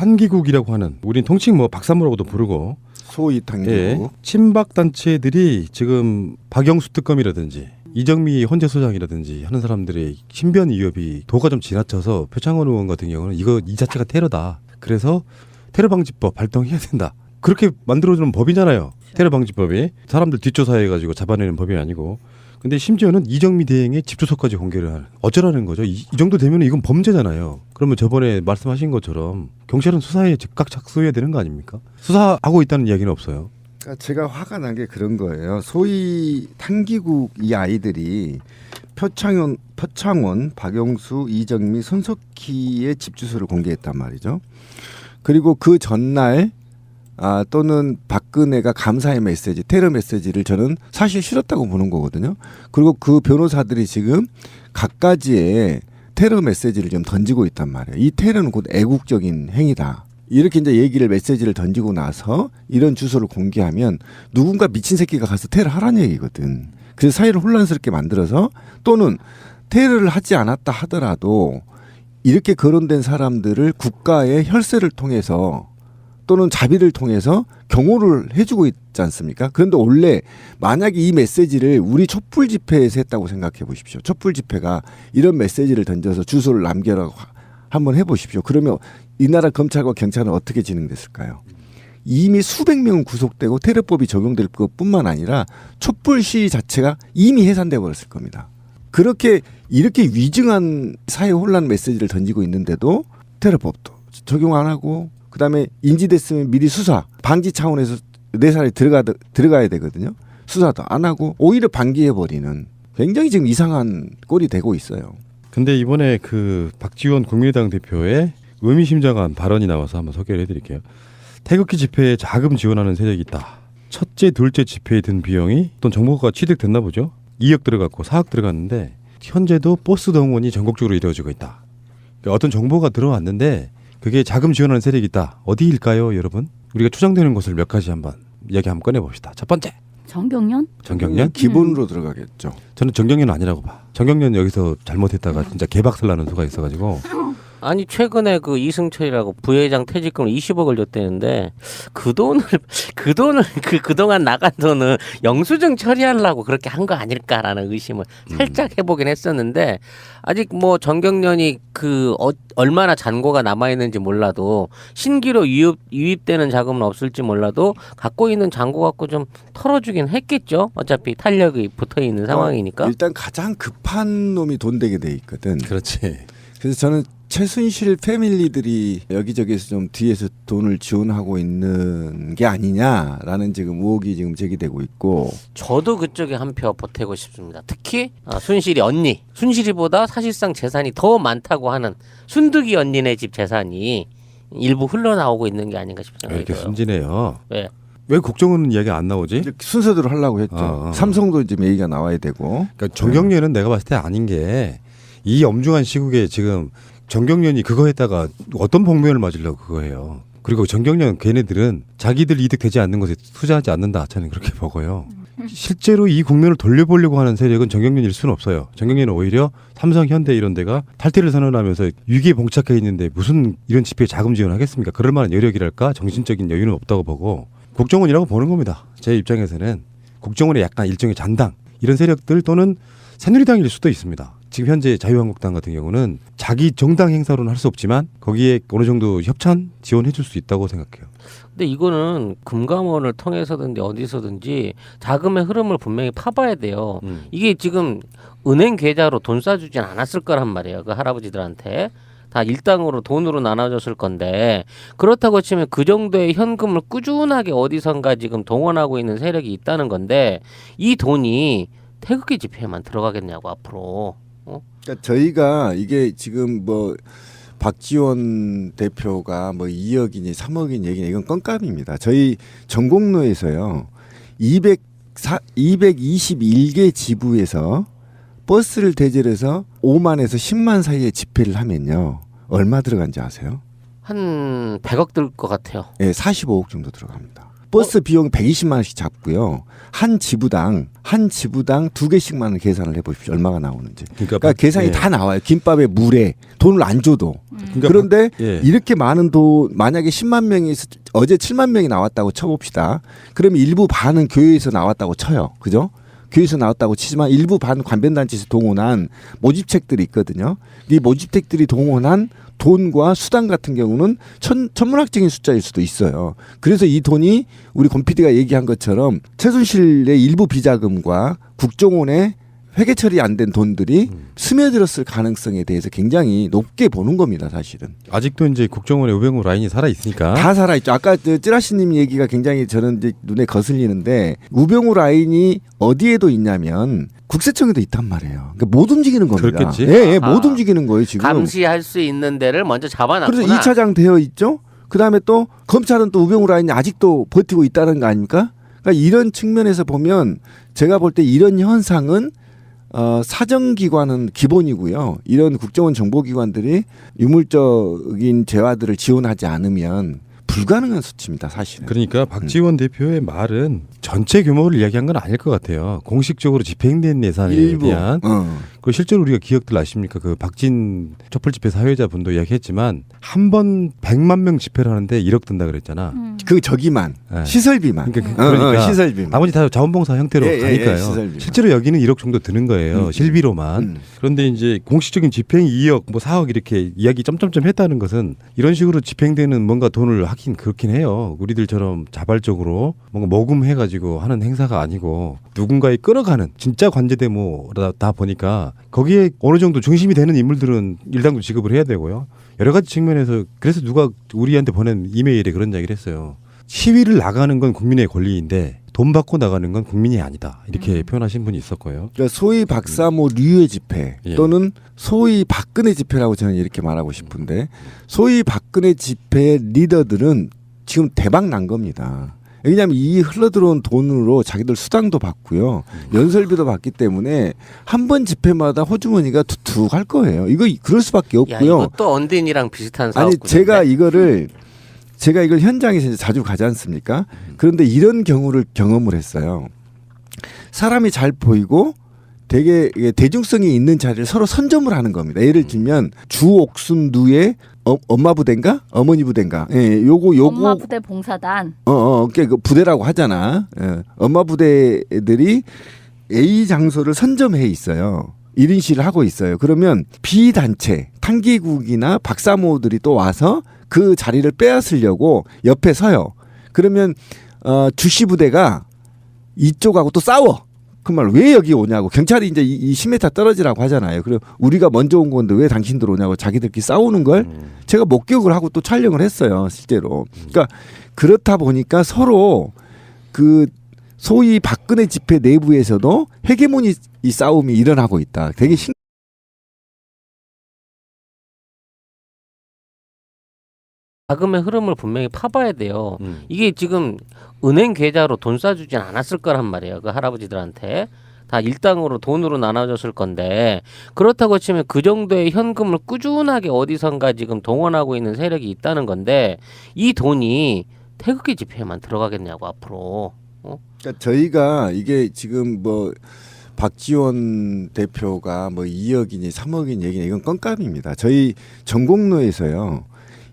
탄기국이라고 하는, 우린 통칭 뭐 박사모라고도 부르고, 소위 탄기국. 예, 친박 단체들이 지금 박영수 특검이라든지 이정미 헌재소장이라든지 하는 사람들의 신변 위협이 도가 좀 지나쳐서 표창원 의원 같은 경우는 이 자체가 테러다. 그래서 테러방지법 발동해야 된다. 그렇게 만들어주는 법이잖아요. 테러방지법이 사람들 뒷조사해가지고 잡아내는 법이 아니고. 근데 심지어는 이정미 대행의 집 주소까지 공개를 하는, 어쩌라는 거죠. 이 정도 되면 이건 범죄잖아요. 그러면 저번에 말씀하신 것처럼 경찰은 수사에 즉각 착수해야 되는 거 아닙니까? 수사하고 있다는 이야기는 없어요. 그러니까 제가 화가 난 게 그런 거예요. 소위 탄기국 이 아이들이 표창원, 박영수, 이정미, 손석희의 집 주소를 공개했단 말이죠. 그리고 그 전날 또는 박근혜가 감사의 메시지, 테러 메시지를 저는 사실 싫었다고 보는 거거든요. 그리고 그 변호사들이 지금 갖가지의 테러 메시지를 좀 던지고 있단 말이에요. 이 테러는 곧 애국적인 행위다. 이렇게 이제 메시지를 던지고 나서 이런 주소를 공개하면 누군가 미친 새끼가 가서 테러 하라는 얘기거든. 그래서 사회를 혼란스럽게 만들어서, 또는 테러를 하지 않았다 하더라도 이렇게 거론된 사람들을 국가의 혈세를 통해서 또는 자비를 통해서 경호를 해주고 있지 않습니까? 그런데 원래 만약에 이 메시지를 우리 촛불 집회에서 했다고 생각해 보십시오. 촛불 집회가 이런 메시지를 던져서 주소를 남겨라고 한번 해보십시오. 그러면 이 나라 검찰과 경찰은 어떻게 진행됐을까요? 이미 수백 명은 구속되고 테러법이 적용될 것뿐만 아니라 촛불 시위 자체가 이미 해산돼 버렸을 겁니다. 이렇게 위증한 사회 혼란 메시지를 던지고 있는데도 테러법도 적용 안 하고, 그다음에 인지됐으면 미리 수사 방지 차원에서 내 살에 들어가야 되거든요. 수사도 안 하고 오히려 방기해 버리는, 굉장히 지금 이상한 꼴이 되고 있어요. 근데 이번에 그 박지원 국민의당 대표의 의미심장한 발언이 나와서 한번 소개를 해드릴게요. 태극기 집회에 자금 지원하는 세력이 있다. 첫째, 둘째 집회에 든 비용이 어떤 정보가 취득됐나 보죠. 2억 들어갔고 4억 들어갔는데 현재도 버스 동원이 전국적으로 이루어지고 있다. 그러니까 어떤 정보가 들어왔는데 그게 자금 지원하는 세력이 있다. 어디일까요, 여러분? 우리가 추정되는 것을 몇 가지 한번 이야기 한번 꺼내봅시다. 첫 번째. 정경련? 정경련? 기본으로 들어가겠죠. 저는 정경련 아니라고 봐. 정경련 여기서 잘못했다가 진짜 개박살 나는 수가 있어가지고. 아니 최근에 그 이승철이라고 부회장 퇴직금을 20억을 줬대는데 그동안 나간 돈은 영수증 처리하려고 그렇게 한 거 아닐까라는 의심을 살짝 해보긴 했었는데, 아직 뭐 정경련이 얼마나 잔고가 남아 있는지 몰라도, 신기로 유입되는 자금은 없을지 몰라도 갖고 있는 잔고 갖고 좀 털어주긴 했겠죠. 어차피 탄력이 붙어 있는 상황이니까. 일단 가장 급한 놈이 돈 되게 돼 있거든. 그렇지. 그래서 저는 최순실 패밀리들이 여기저기서 좀 뒤에서 돈을 지원하고 있는 게 아니냐라는 지금 의혹이 지금 제기되고 있고, 저도 그쪽에 한 표 보태고 싶습니다. 특히 순실이 언니, 순실이보다 사실상 재산이 더 많다고 하는 순득이 언니네 집 재산이 일부 흘러나오고 있는 게 아닌가 싶습니다. 이렇게 순진해요. 네. 왜 국정원 이야기 안 나오지? 순서대로 하려고 했죠. 삼성도 지금 얘기가 나와야 되고. 그러니까 정경련은 내가 봤을 때 아닌 게, 이 엄중한 시국에 지금 정경련이 그거 했다가 어떤 복면을 맞으려고 그거 해요. 그리고 정경련 걔네들은 자기들 이득 되지 않는 것에 투자하지 않는다. 저는 그렇게 보고요. 실제로 이 국면을 돌려보려고 하는 세력은 정경련일 수는 없어요. 정경련은 오히려 삼성, 현대 이런 데가 탈퇴를 선언하면서 위기에 봉착해 있는데 무슨 이런 집회에 자금 지원하겠습니까? 그럴 만한 여력이랄까 정신적인 여유는 없다고 보고 국정원이라고 보는 겁니다. 제 입장에서는 국정원의 약간 일종의 잔당, 이런 세력들 또는 새누리당일 수도 있습니다. 지금 현재 자유한국당 같은 경우는 자기 정당 행사로는 할 수 없지만 거기에 어느 정도 협찬 지원해 줄 수 있다고 생각해요. 근데 이거는 금감원을 통해서든지 어디서든지 자금의 흐름을 분명히 파봐야 돼요. 이게 지금 은행 계좌로 돈 쏴주진 않았을 거란 말이에요. 그 할아버지들한테. 다 일당으로 돈으로 나눠줬을 건데, 그렇다고 치면 그 정도의 현금을 꾸준하게 어디선가 지금 동원하고 있는 세력이 있다는 건데, 이 돈이 태극기 집회에만 들어가겠냐고 앞으로. 그러니까 저희가 이게 지금 뭐 박지원 대표가 뭐 2억이니 3억이니 얘기냐, 이건 껌값입니다. 저희 전공로에서요 221개 지부에서 버스를 대절해서 5만에서 10만 사이에 집회를 하면요 얼마 들어간지 아세요? 한 100억 들 것 같아요. 네, 45억 정도 들어갑니다. 버스 비용 120만 원씩 잡고요. 한 지부당 2개씩만 원 계산을 해보십시오. 얼마가 나오는지. 그러니까 계산이 예. 다 나와요. 김밥에 물에 돈을 안 줘도. 그러니까 그런데 예. 이렇게 많은 돈 만약에 10만 명이 어제 7만 명이 나왔다고 쳐봅시다. 그러면 일부 반은 교회에서 나왔다고 쳐요. 그죠? 교회에서 나왔다고 치지만 일부 반 관변단체에서 동원한 모집책들이 있거든요. 이 모집책들이 동원한 돈과 수당 같은 경우는 천문학적인 숫자일 수도 있어요. 그래서 이 돈이 우리 권 PD가 얘기한 것처럼 최순실의 일부 비자금과 국정원의 회계 처리 안 된 돈들이 스며들었을 가능성에 대해서 굉장히 높게 보는 겁니다, 사실은. 아직도 이제 국정원의 우병우 라인이 살아 있으니까. 다 살아있죠. 아까 찌라시님 얘기가 굉장히 저는 이제 눈에 거슬리는데 우병우 라인이 어디에도 있냐면 국세청에도 있단 말이에요. 그러니까 못 움직이는 겁니다. 그렇겠지. 예, 아하. 못 움직이는 거예요 지금. 감시할 수 있는 데를 먼저 잡아놨구나. 그래서 2차장 되어 있죠. 그다음에 또 검찰은 또 우병우 라인이 아직도 버티고 있다는 거 아닙니까? 그러니까 이런 측면에서 보면 제가 볼 때 이런 현상은 사정기관은 기본이고요. 이런 국정원 정보기관들이 유물적인 재화들을 지원하지 않으면 불가능한 수치입니다, 사실은. 그러니까 박지원 대표의 말은 전체 규모를 이야기한 건 아닐 것 같아요. 공식적으로 집행된 예산에 일부. 대한. 그 실제로 우리가 기억들 아십니까? 그 박진 촛불 집회 사회자분도 이야기했지만 한 번 100만 명 집회를 하는데 1억 든다 그랬잖아. 그 저기만 네. 시설비만. 그러니까 시설비만. 나머지 다 자원봉사 형태로 예, 예, 가니까요. 예, 시설비만. 실제로 여기는 1억 정도 드는 거예요. 실비로만. 그런데 이제 공식적인 집행이 2억, 뭐 4억 이렇게 이야기 점점점 했다는 것은 이런 식으로 집행되는 뭔가 돈을 하긴 그렇긴 해요. 우리들처럼 자발적으로 뭔가 모금해가지고 하는 행사가 아니고 누군가의 끌어가는 진짜 관제대모다 보니까 거기에 어느 정도 중심이 되는 인물들은 일당도 지급을 해야 되고요. 여러 가지 측면에서 그래서 누가 우리한테 보낸 이메일에 그런 이야기를 했어요. 시위를 나가는 건 국민의 권리인데 돈 받고 나가는 건 국민이 아니다. 이렇게 표현하신 분이 있었고요. 그러니까 소위 박사모 류의 집회 예. 또는 소위 박근혜 집회라고 저는 이렇게 말하고 싶은데 소위 박근혜 집회 리더들은 지금 대박 난 겁니다. 왜냐하면 이 흘러들어온 돈으로 자기들 수당도 받고요. 연설비도 받기 때문에 한 번 집회마다 호주머니가 두둑할 거예요. 이거 그럴 수밖에 야, 없고요. 이것도 언딘이랑 비슷한 아니 사업군인데. 제가 이걸 현장에서 이제 자주 가지 않습니까? 그런데 이런 경우를 경험을 했어요. 사람이 잘 보이고 되게 대중성이 있는 자리를 서로 선점을 하는 겁니다. 예를 들면 주옥순두의 엄마 부대인가 어머니 부대인가. 예, 요거 엄마 부대 봉사단. 그 부대라고 하잖아. 예, 엄마 부대들이 A 장소를 선점해 있어요. 1인 시를 하고 있어요. 그러면 비단체 탄기국이나 박사모들이 또 와서 그 자리를 빼앗으려고 옆에 서요. 그러면 주시 부대가 이쪽하고 또 싸워. 그 말 왜 여기 오냐고 경찰이 이제 이 10m 떨어지라고 하잖아요. 그리고 우리가 먼저 온 건데 왜 당신들 오냐고 자기들끼리 싸우는 걸 제가 목격을 하고 또 촬영을 했어요. 실제로. 그러니까 그렇다 보니까 서로 그 소위 박근혜 집회 내부에서도 헤게모니 이 싸움이 일어나고 있다. 되게 자금의 흐름을 분명히 파봐야 돼요. 이게 지금 은행 계좌로 돈 쏴주진 않았을 거란 말이에요. 그 할아버지들한테. 다 일당으로 돈으로 나눠줬을 건데 그렇다고 치면 그 정도의 현금을 꾸준하게 어디선가 지금 동원하고 있는 세력이 있다는 건데 이 돈이 태극기 집회에만 들어가겠냐고 앞으로. 그러니까 저희가 이게 지금 뭐 박지원 대표가 뭐 2억이니 3억이니 얘기는 이건 껌값입니다. 저희 전공로에서요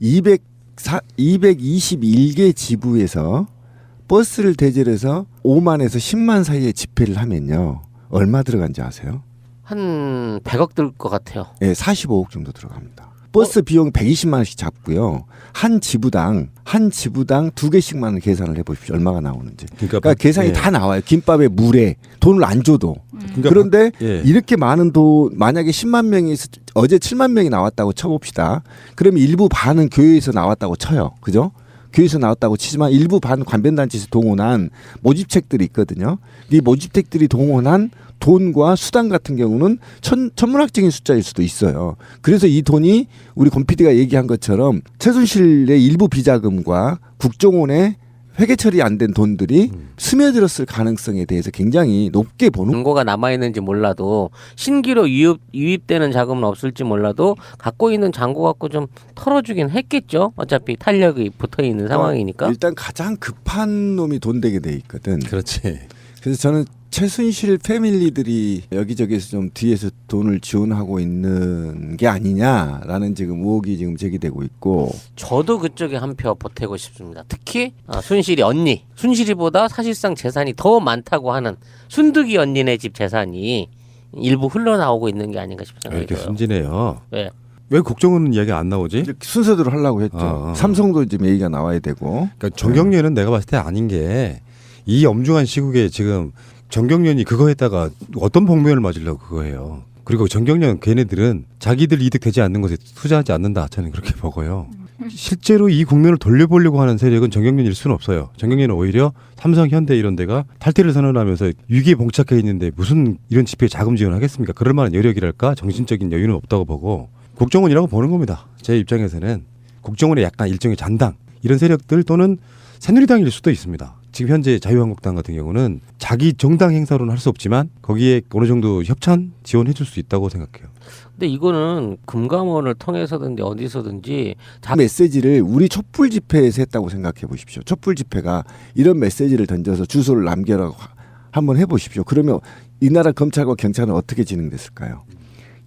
221개 지부에서 버스를 대절해서 5만에서 10만 사이에 집회를 하면요 얼마 들어간지 아세요? 한 100억 들 것 같아요. 네, 45억 정도 들어갑니다. 버스 비용 120만 원씩 잡고요. 한 지부당 2개씩만 원 계산을 해보십시오. 얼마가 나오는지. 그러니까 계산이 예. 다 나와요. 김밥에 물에 돈을 안 줘도. 그러니까 그런데 예. 이렇게 많은 돈 만약에 10만 명이 어제 7만 명이 나왔다고 쳐봅시다. 그러면 일부 반은 교회에서 나왔다고 쳐요. 그죠? 교회에서 나왔다고 치지만 일부 반 관변단체에서 동원한 모집책들이 있거든요. 이 모집책들이 동원한 돈과 수당 같은 경우는 천문학적인 숫자일 수도 있어요. 그래서 이 돈이 우리 권 PD가 얘기한 것처럼 최순실의 일부 비자금과 국정원의 회계 처리 안 된 돈들이 스며들었을 가능성에 대해서 굉장히 높게 보는 잔고가 남아 있는지 몰라도 신규로 유입되는 자금은 없을지 몰라도 갖고 있는 잔고 갖고 좀 털어주긴 했겠죠. 어차피 탄력이 붙어 있는 상황이니까. 일단 가장 급한 놈이 돈 되게 돼 있거든. 그렇지. 그래서 저는 최순실 패밀리들이 여기저기서 좀 뒤에서 돈을 지원하고 있는 게 아니냐라는 지금 의혹이 지금 제기되고 있고 저도 그쪽에 한 표 보태고 싶습니다. 특히 순실이 언니, 순실이보다 사실상 재산이 더 많다고 하는 순득이 언니네 집 재산이 일부 흘러나오고 있는 게 아닌가 싶은 왜 생각이 이렇게 들어요. 순진해요? 왜? 왜 국정원은 이야기 안 나오지? 이렇게 순서대로 하려고 했죠. 삼성도 지금 얘기가 나와야 되고. 그러니까 정경련은 내가 봤을 때 아닌 게 이 엄중한 시국에 지금 정경련이 그거 했다가 어떤 복면을 맞으려고 그거 해요. 그리고 정경련 걔네들은 자기들 이득 되지 않는 것에 투자하지 않는다. 저는 그렇게 보고요. 실제로 이 국면을 돌려보려고 하는 세력은 정경련일 수는 없어요. 정경련은 오히려 삼성, 현대 이런 데가 탈퇴를 선언하면서 위기에 봉착해 있는데 무슨 이런 집회에 자금 지원하겠습니까? 그럴 만한 여력이랄까 정신적인 여유는 없다고 보고 국정원이라고 보는 겁니다. 제 입장에서는 국정원의 약간 일종의 잔당 이런 세력들 또는 새누리당일 수도 있습니다. 지금 현재 자유한국당 같은 경우는 자기 정당 행사로는 할 수 없지만 거기에 어느 정도 협찬 지원해 줄 수 있다고 생각해요. 근데 이거는 금감원을 통해서든지 어디서든지 메시지를 우리 촛불 집회에서 했다고 생각해 보십시오. 촛불 집회가 이런 메시지를 던져서 주소를 남겨라 한번 해보십시오. 그러면 이 나라 검찰과 경찰은 어떻게 진행됐을까요?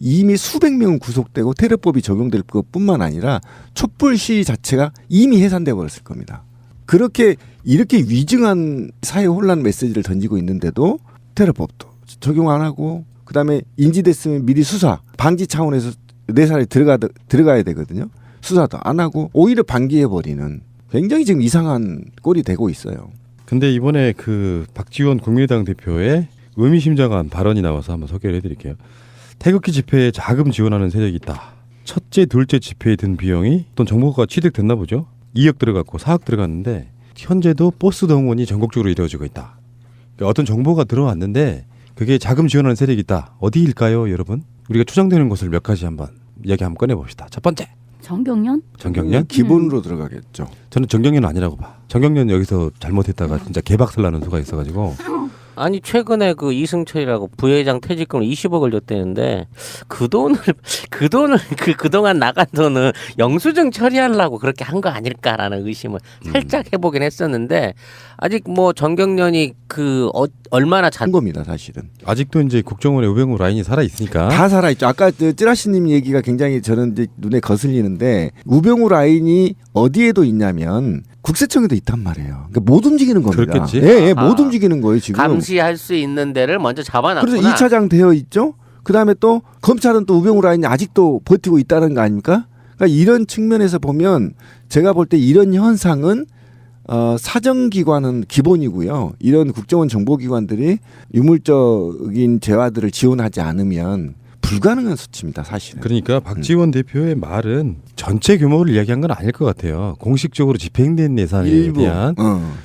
이미 수백 명은 구속되고 테러법이 적용될 것뿐만 아니라 촛불 시위 자체가 이미 해산돼 버렸을 겁니다. 그렇게 이렇게 위증한 사회 혼란 메시지를 던지고 있는데도 테러법도 적용 안 하고 그다음에 인지됐으면 미리 수사 방지 차원에서 내 살에 들어가야 되거든요. 수사도 안 하고 오히려 방기해 버리는 굉장히 지금 이상한 꼴이 되고 있어요. 근데 이번에 그 박지원 국민의당 대표의 의미심장한 발언이 나와서 한번 소개를 해드릴게요. 태극기 집회에 자금 지원하는 세력이 있다. 첫째, 둘째 집회에 든 비용이 어떤 정보가 취득됐나 보죠. 2억 들어갔고 4억 들어갔는데 현재도 버스 동원이 전국적으로 이루어지고 있다. 그러니까 어떤 정보가 들어왔는데 그게 자금 지원하는 세력이 있다. 어디일까요, 여러분? 우리가 추정되는 것을 몇 가지 한번 이야기 한번 꺼내봅시다. 첫 번째. 정경련? 정경련? 기본으로 들어가겠죠. 저는 정경련은 아니라고 봐. 정경련 여기서 잘못했다가 진짜 개박살 나는 수가 있어가지고 아니 최근에 그 이승철이라고 부회장 퇴직금을 20억을 줬대는데 그동안 나간 돈은 영수증 처리하려고 그렇게 한 거 아닐까라는 의심을 살짝 해보긴 했었는데 아직 뭐 정경련이 얼마나 한 겁니다, 사실은. 아직도 이제 국정원의 우병우 라인이 살아 있으니까 다 살아있죠. 아까 찌라시님 얘기가 굉장히 저는 이제 눈에 거슬리는데 우병우 라인이 어디에도 있냐면 국세청에도 있단 말이에요. 그러니까 못 움직이는 겁니다. 그렇겠지. 예, 못 움직이는 거예요 지금. 감시할 수 있는 데를 먼저 잡아놨구나. 그래서 2차장 되어 있죠. 그다음에 또 검찰은 또 우병우 라인이 아직도 버티고 있다는 거 아닙니까? 그러니까 이런 측면에서 보면 제가 볼 때 이런 현상은 사정기관은 기본이고요. 이런 국정원 정보기관들이 유물적인 재화들을 지원하지 않으면 불가능한 수치입니다, 사실은. 그러니까 박지원 대표의 말은 전체 규모를 이야기한 건 아닐 것 같아요. 공식적으로 집행된 예산에 일부. 대한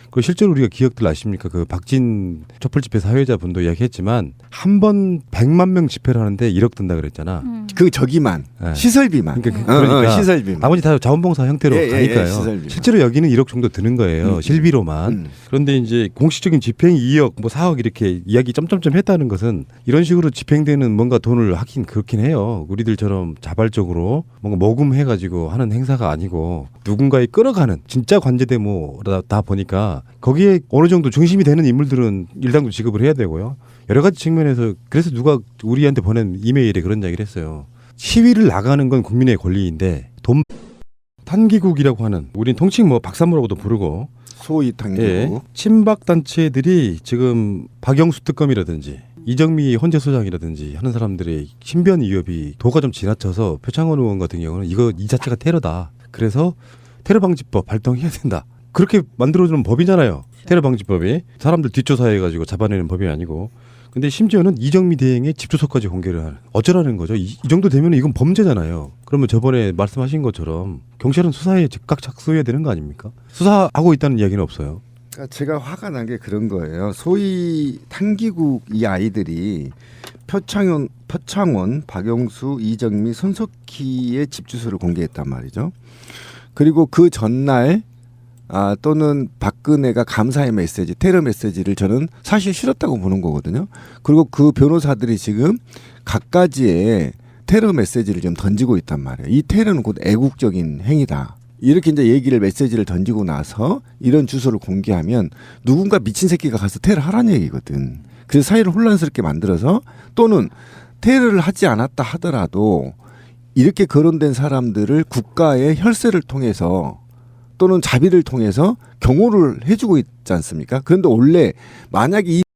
그 실제로 우리가 기억들 아십니까? 그 박진 촛불 집회 사회자분도 이야기했지만 한 번 100만 명 집회를 하는데 1억 든다 그랬잖아. 그 저기만 네. 시설비만. 그러니까 시설비만. 나머지 다 자원봉사 형태로 가니까요. 시설비만. 실제로 여기는 1억 정도 드는 거예요. 실비로만. 그런데 이제 공식적인 집행이 2억, 뭐 4억 이렇게 이야기 점점점 했다는 것은 이런 식으로 집행되는 뭔가 돈을 하긴 그렇긴 해요. 우리들처럼 자발적으로 뭔가 모금해가지고 하는 행사가 아니고 누군가에 끌어가는 진짜 관제대모다 보니까 거기에 어느 정도 중심이 되는 인물들은 일당도 지급을 해야 되고요. 여러 가지 측면에서 그래서 누가 우리한테 보낸 이메일에 그런 이야기를 했어요. 시위를 나가는 건 국민의 권리인데 돈 탄기국이라고 하는 우린 통칭 뭐 박사모라고도 부르고 소위 당기국. 예, 친박 단체들이 지금 박영수 특검이라든지 이정미 헌재 소장이라든지 하는 사람들의 신변 위협이 도가 좀 지나쳐서 표창원 의원 같은 경우는 이 자체가 테러다. 그래서 테러 방지법 발동해야 된다. 그렇게 만들어주는 법이잖아요. 테러 방지법이 사람들 뒷조사해가지고 잡아내는 법이 아니고. 근데 심지어는 이정미 대행의 집 주소까지 공개를 하는 어쩌라는 거죠. 이 정도 되면 이건 범죄잖아요. 그러면 저번에 말씀하신 것처럼 경찰은 수사에 즉각 착수해야 되는 거 아닙니까? 수사하고 있다는 이야기는 없어요. 그러니까 제가 화가 난 게 그런 거예요. 소위 탄기국 이 아이들이 표창원, 박영수, 이정미, 손석희의 집 주소를 공개했단 말이죠. 그리고 그 전날 또는 박근혜가 감사의 메시지, 테러 메시지를 저는 사실 싫었다고 보는 거거든요. 그리고 그 변호사들이 지금 갖가지의 테러 메시지를 좀 던지고 있단 말이에요. 이 테러는 곧 애국적인 행위다. 이렇게 이제 얘기를 메시지를 던지고 나서 이런 주소를 공개하면 누군가 미친 새끼가 가서 테러 하라는 얘기거든. 그래서 사회를 혼란스럽게 만들어서 또는 테러를 하지 않았다 하더라도 이렇게 거론된 사람들을 국가의 혈세를 통해서 또는 자비를 통해서 경호를 해주고 있지 않습니까? 그런데 원래 만약에 이